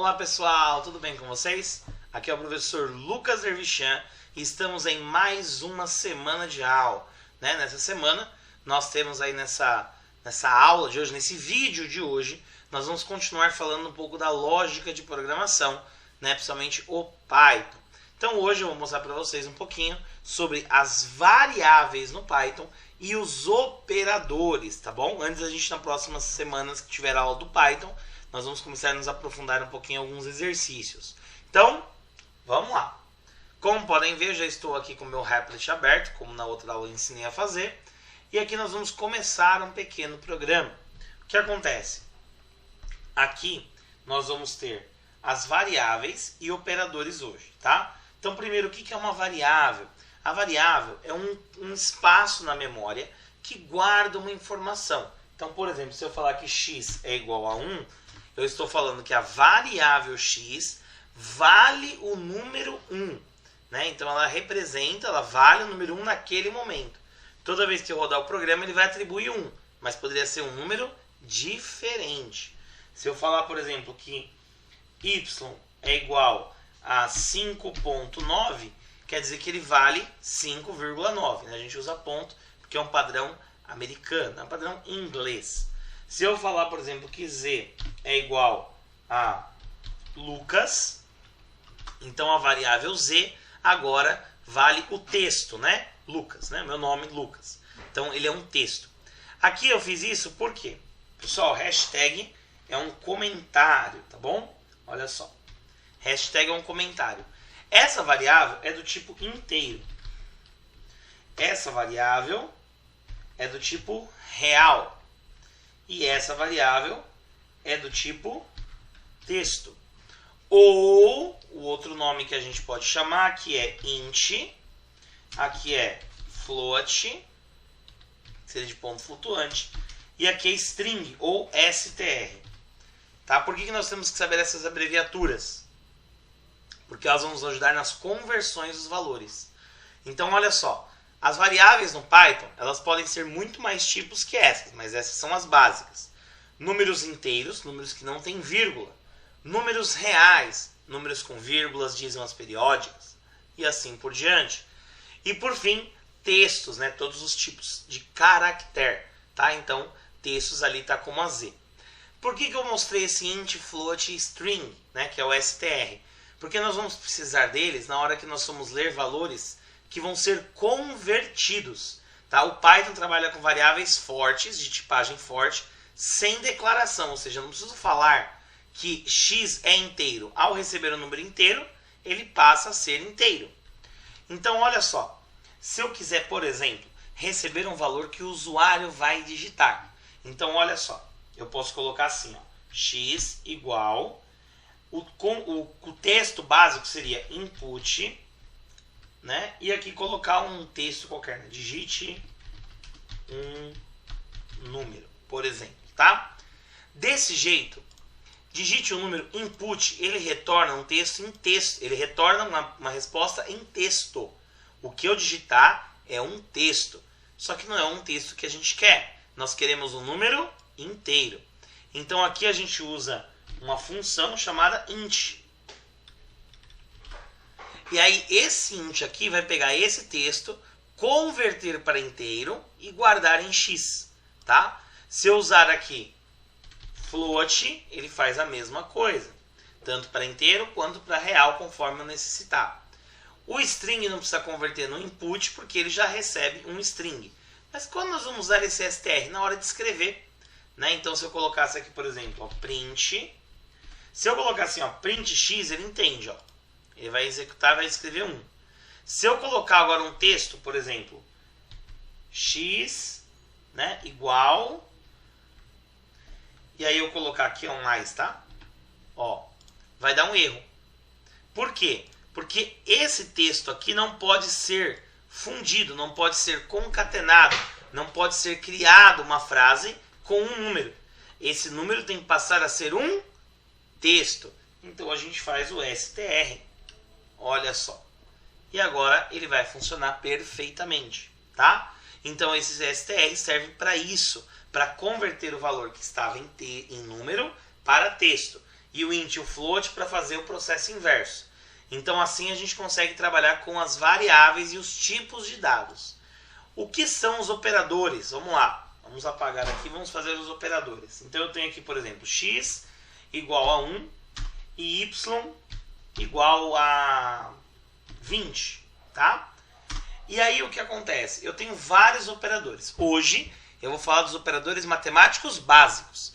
Olá pessoal, tudo bem com vocês? Aqui é o professor Lucas Dervichan e estamos em mais uma semana de aula. Nessa semana nós temos aí nessa aula de hoje, nesse vídeo de hoje, nós vamos continuar falando um pouco da lógica de programação, principalmente o Python. Então hoje eu vou mostrar para vocês um pouquinho sobre as variáveis no Python e os operadores, tá bom? Antes a gente, nas próximas semanas que tiver aula do Python, nós vamos começar a nos aprofundar um pouquinho em alguns exercícios. Então, vamos lá. Como podem ver, eu já estou aqui com o meu Replit aberto, como na outra aula eu ensinei a fazer. E aqui nós vamos começar um pequeno programa. O que acontece? Aqui nós vamos ter as variáveis e operadores hoje, tá? Então, primeiro, o que é uma variável? A variável é um espaço na memória que guarda uma informação. Então, por exemplo, se eu falar que x é igual a 1, eu estou falando que a variável x vale o número 1. Então, ela vale o número 1 naquele momento. Toda vez que eu rodar o programa, ele vai atribuir 1, mas poderia ser um número diferente. Se eu falar, por exemplo, que y é igual a 5.9, quer dizer que ele vale 5,9. A gente usa ponto porque é um padrão americano, é um padrão inglês. Se eu falar, por exemplo, que z é igual a Lucas, então a variável z agora vale o texto, Lucas, meu nome Lucas. Então ele é um texto. Aqui eu fiz isso por quê? Pessoal, hashtag é um comentário, tá bom? Olha só. Hashtag é um comentário. Essa variável é do tipo inteiro. Essa variável é do tipo real. E essa variável é do tipo texto. Ou o outro nome que a gente pode chamar aqui é int, aqui é float, que seria de ponto flutuante, e aqui é string ou str. Tá? Por que nós temos que saber essas abreviaturas? Porque elas vão nos ajudar nas conversões dos valores. Então, olha só. As variáveis no Python, elas podem ser muito mais tipos que essas, mas essas são as básicas. Números inteiros, números que não têm vírgula. Números reais, números com vírgulas, dízimas periódicas. E assim por diante. E por fim, textos, todos os tipos de caractere. Tá? Então, textos ali está como a Z. Por que eu mostrei esse int, float e string, que é o str? Porque nós vamos precisar deles na hora que nós formos ler valores que vão ser convertidos. Tá? O Python trabalha com variáveis fortes, de tipagem forte, sem declaração. Ou seja, eu não preciso falar que x é inteiro. Ao receber o número inteiro, ele passa a ser inteiro. Então, olha só. Se eu quiser, por exemplo, receber um valor que o usuário vai digitar. Então, olha só. Eu posso colocar assim, x igual... O texto básico seria input, e aqui colocar um texto qualquer, digite um número, por exemplo, tá? Desse jeito, digite um número input, ele retorna um texto em texto, ele retorna uma resposta em texto. O que eu digitar é um texto, só que não é um texto que a gente quer, nós queremos um número inteiro. Então aqui a gente usa uma função chamada int. E aí esse int aqui vai pegar esse texto, converter para inteiro e guardar em x. Tá? Se eu usar aqui float, ele faz a mesma coisa. Tanto para inteiro quanto para real, conforme eu necessitar. O string não precisa converter no input, porque ele já recebe um string. Mas quando nós vamos usar esse str? Na hora de escrever. Então se eu colocasse aqui, por exemplo, print... Se eu colocar assim, print x, ele entende. Ele vai executar, vai escrever 1. Se eu colocar agora um texto, por exemplo, x, igual, e aí eu colocar aqui um mais, tá? Vai dar um erro. Por quê? Porque esse texto aqui não pode ser fundido, não pode ser concatenado, não pode ser criado uma frase com um número. Esse número tem que passar a ser um texto. Então a gente faz o str. Olha só. E agora ele vai funcionar perfeitamente, tá? Então esses str servem para isso, para converter o valor que estava em número para texto. e o int e o float para fazer o processo inverso. Então assim a gente consegue trabalhar com as variáveis e os tipos de dados. O que são os operadores? Vamos lá, vamos apagar aqui, vamos fazer os operadores. Então eu tenho aqui, por exemplo, x igual a 1 e y igual a 20, tá? E aí o que acontece? Eu tenho vários operadores. Hoje eu vou falar dos operadores matemáticos básicos.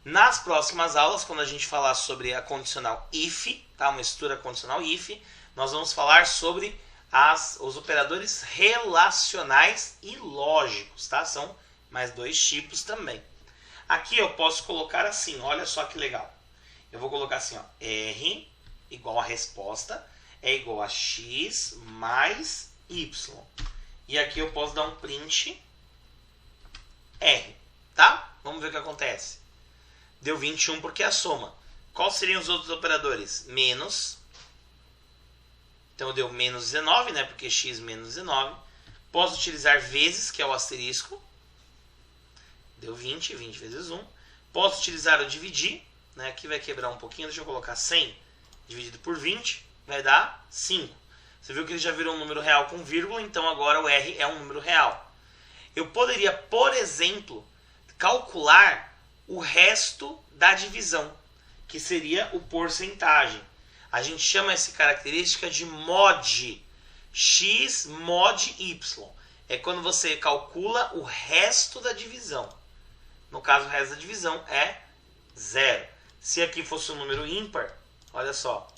Nas próximas aulas, quando a gente falar sobre a condicional if, tá? Uma estrutura condicional if, nós vamos falar sobre os operadores relacionais e lógicos, tá? São mais dois tipos também. Aqui eu posso colocar assim, olha só que legal. Eu vou colocar assim, ó, R igual a resposta é igual a x mais y. E aqui eu posso dar um print R, tá? Vamos ver o que acontece. Deu 21 porque é a soma. Quais seriam os outros operadores? Menos. Então deu menos 19, né? Porque x menos 19. Posso utilizar vezes, que é o asterisco. Deu 20, 20 vezes 1. Posso utilizar o dividir, né? Aqui vai quebrar um pouquinho, deixa eu colocar 100 dividido por 20, vai dar 5. Você viu que ele já virou um número real com vírgula, então agora o R é um número real. Eu poderia, por exemplo, calcular o resto da divisão, que seria o porcentagem. A gente chama essa característica de mod, x mod y. É quando você calcula o resto da divisão. No caso, o resto da divisão é 0. Se aqui fosse um número ímpar, olha só,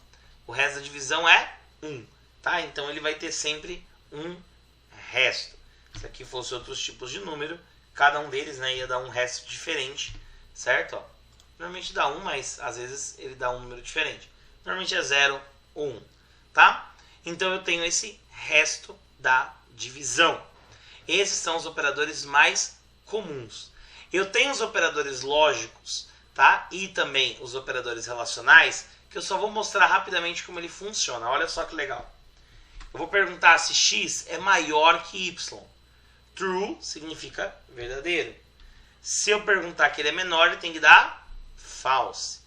o resto da divisão é 1. Tá? Então ele vai ter sempre um resto. Se aqui fosse outros tipos de número, cada um deles, né, ia dar um resto diferente, certo? Ó, normalmente dá 1, mas às vezes ele dá um número diferente. Normalmente é 0 ou 1, tá? Então eu tenho esse resto da divisão. Esses são os operadores mais comuns. Eu tenho os operadores lógicos, tá? E também os operadores relacionais, que eu só vou mostrar rapidamente como ele funciona. Olha só que legal. Eu vou perguntar se x é maior que y. True significa verdadeiro. Se eu perguntar que ele é menor, ele tem que dar false.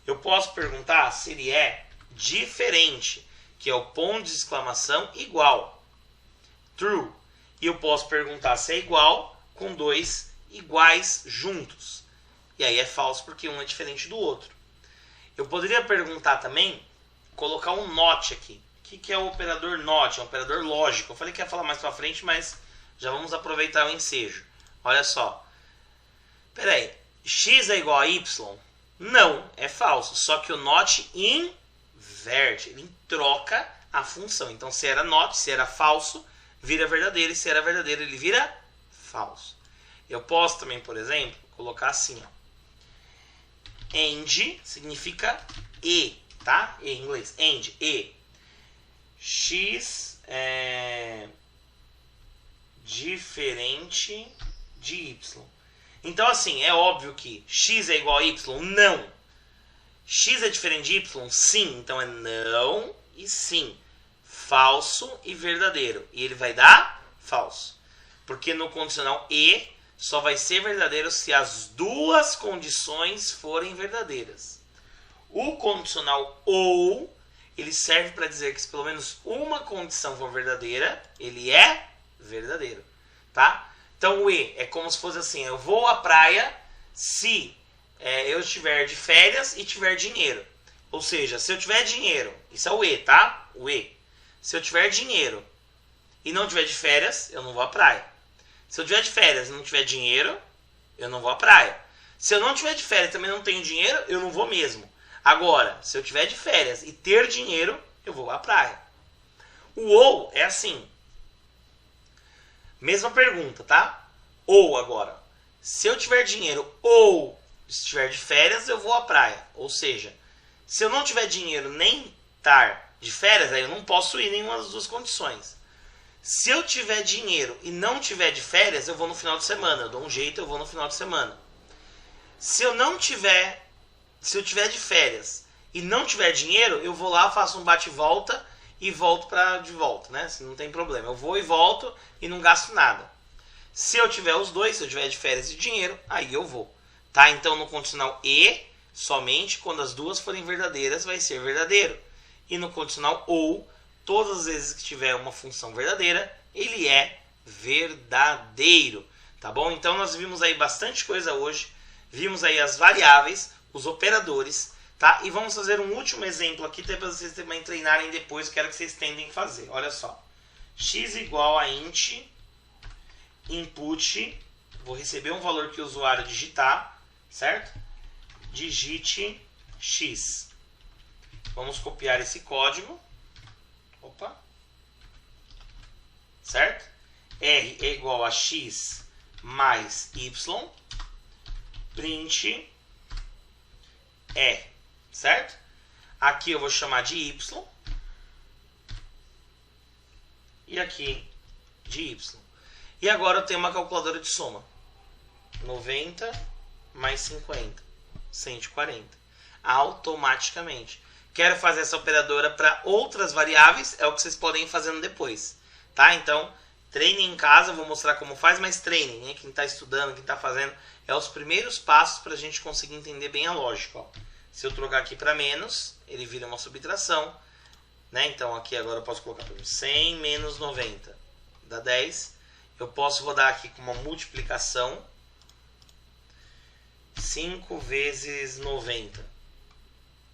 Eu posso perguntar se ele é diferente, que é o ponto de exclamação igual. True. E eu posso perguntar se é igual com dois iguais juntos. E aí é false porque um é diferente do outro. Eu poderia perguntar também, colocar um not aqui. O que é o operador not? É um operador lógico. Eu falei que ia falar mais pra frente, mas já vamos aproveitar o ensejo. Olha só. Pera aí. X é igual a y? Não, é falso. Só que o not inverte. Ele troca a função. Então se era not, se era falso, vira verdadeiro. E se era verdadeiro, ele vira falso. Eu posso também, por exemplo, colocar assim, ó. And significa e, tá? E em inglês. And, e. X é diferente de y. Então, assim, é óbvio que x é igual a y? Não. X é diferente de y? Sim. Então, é não e sim. Falso e verdadeiro. E ele vai dar falso. Porque no condicional e só vai ser verdadeiro se as duas condições forem verdadeiras. O condicional ou, ele serve para dizer que se pelo menos uma condição for verdadeira, ele é verdadeiro, tá? Então o e é como se fosse assim, eu vou à praia se eu estiver de férias e tiver dinheiro. Ou seja, se eu tiver dinheiro, isso é o e, tá? O e. Se eu tiver dinheiro e não tiver de férias, eu não vou à praia. Se eu tiver de férias e não tiver dinheiro, eu não vou à praia. Se eu não tiver de férias e também não tenho dinheiro, eu não vou mesmo. Agora, se eu tiver de férias e ter dinheiro, eu vou à praia. O ou é assim. Mesma pergunta, tá? Ou agora. Se eu tiver dinheiro ou estiver de férias, eu vou à praia. Ou seja, se eu não tiver dinheiro nem estar de férias, aí eu não posso ir em nenhuma das duas condições. Se eu tiver dinheiro e não tiver de férias, eu vou no final de semana. Eu dou um jeito, eu vou no final de semana. Se eu tiver de férias e não tiver dinheiro, eu vou lá, faço um bate-volta e volto de volta, né? Não tem problema. Eu vou e volto e não gasto nada. Se eu tiver os dois, se eu tiver de férias e dinheiro, aí eu vou. Tá? Então no condicional e, Somente quando as duas forem verdadeiras vai ser verdadeiro. E no condicional ou, todas as vezes que tiver uma função verdadeira, ele é verdadeiro. Tá bom? Então nós vimos aí bastante coisa hoje. Vimos aí as variáveis, os operadores, tá? E vamos fazer um último exemplo aqui, para vocês também treinarem depois, quero que vocês tentem fazer. Olha só. X igual a int, input, vou receber um valor que o usuário digitar, certo? Digite X. Vamos copiar esse código. Opa. Certo? R é igual a X mais Y. Print E. Certo? Aqui eu vou chamar de Y. E aqui de Y. E agora eu tenho uma calculadora de soma. 90 mais 50. 140. Automaticamente. Quero fazer essa operadora para outras variáveis. É o que vocês podem ir fazendo depois. Tá? Então, treinem em casa. Eu vou mostrar como faz, mas treinem. Hein? Quem está estudando, quem está fazendo. É os primeiros passos para a gente conseguir entender bem a lógica. Ó. Se eu trocar aqui para menos, ele vira uma subtração. Né? Então, aqui agora eu posso colocar 100 menos 90. Dá 10. Eu posso rodar aqui com uma multiplicação. 5 vezes 90.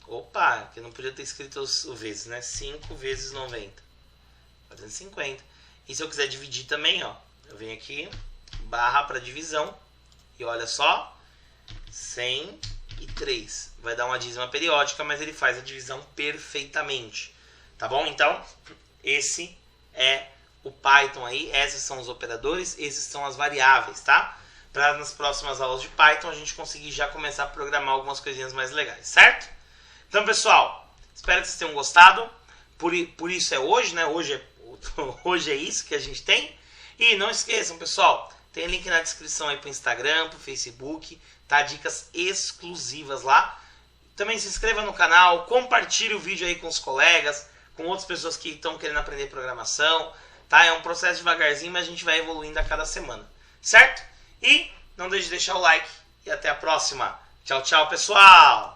Opa, que eu não podia ter escrito os vezes, né? 5 vezes 90. Fazendo 50. E se eu quiser dividir também, ó. Eu venho aqui, barra para divisão. E olha só. 103. Vai dar uma dízima periódica, mas ele faz a divisão perfeitamente. Tá bom? Então, esse é o Python aí. Esses são os operadores, esses são as variáveis, tá? Para nas próximas aulas de Python a gente conseguir já começar a programar algumas coisinhas mais legais, certo? Então, pessoal, espero que vocês tenham gostado. Por isso é hoje, né? Hoje é isso que a gente tem. E não esqueçam, pessoal, tem link na descrição aí para o Instagram, para o Facebook, tá? Dicas exclusivas lá. Também se inscreva no canal, compartilhe o vídeo aí com os colegas, com outras pessoas que estão querendo aprender programação, tá? É um processo devagarzinho, mas a gente vai evoluindo a cada semana, certo? E não deixe de deixar o like e até a próxima. Tchau, tchau, pessoal!